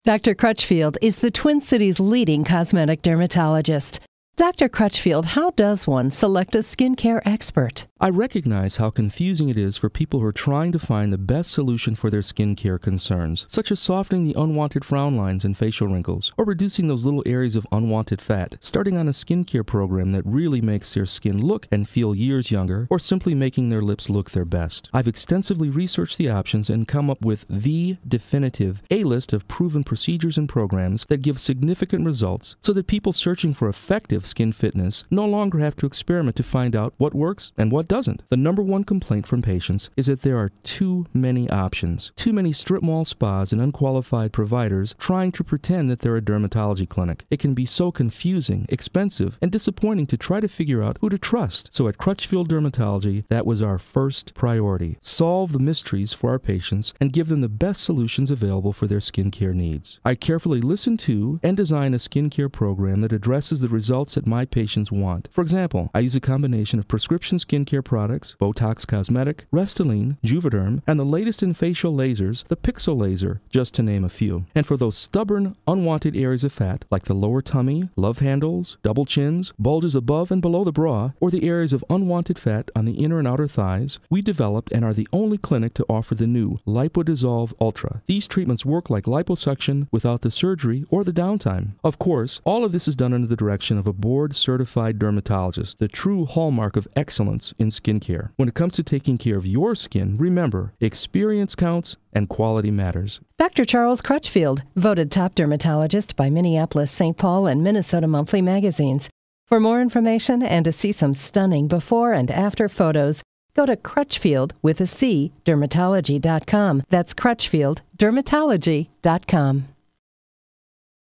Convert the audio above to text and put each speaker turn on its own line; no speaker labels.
Dr. Crutchfield is the Twin Cities' leading cosmetic dermatologist. Dr. Crutchfield, how does one select a skincare expert?
I recognize how confusing it is for people who are trying to find the best solution for their skincare concerns, such as softening the unwanted frown lines and facial wrinkles, or reducing those little areas of unwanted fat, starting on a skincare program that really makes their skin look and feel years younger, or simply making their lips look their best. I've extensively researched the options and come up with the definitive A-list of proven procedures and programs that give significant results so that people searching for effective skin fitness no longer have to experiment to find out what works and what doesn't. The number one complaint from patients is that there are too many options, too many strip mall spas and unqualified providers trying to pretend that they're a dermatology clinic. It can be so confusing, expensive, and disappointing to try to figure out who to trust. So at Crutchfield Dermatology, that was our first priority. Solve the mysteries for our patients and give them the best solutions available for their skincare needs. I carefully listen to and design a skincare program that addresses the results that my patients want. For example, I use a combination of prescription skincare products, Botox Cosmetic, Restylane, Juvederm, and the latest in facial lasers, the Pixel Laser, just to name a few. And for those stubborn, unwanted areas of fat, like the lower tummy, love handles, double chins, bulges above and below the bra, or the areas of unwanted fat on the inner and outer thighs, we developed and are the only clinic to offer the new LipoDissolve Ultra. These treatments work like liposuction without the surgery or the downtime. Of course, all of this is done under the direction of a board-certified dermatologist, the true hallmark of excellence in skincare. When it comes to taking care of your skin, remember, experience counts and quality matters.
Dr. Charles Crutchfield, voted top dermatologist by Minneapolis, St. Paul, and Minnesota Monthly magazines. For more information and to see some stunning before and after photos, go to Crutchfield with a C, dermatology.com. That's CrutchfieldDermatology.com.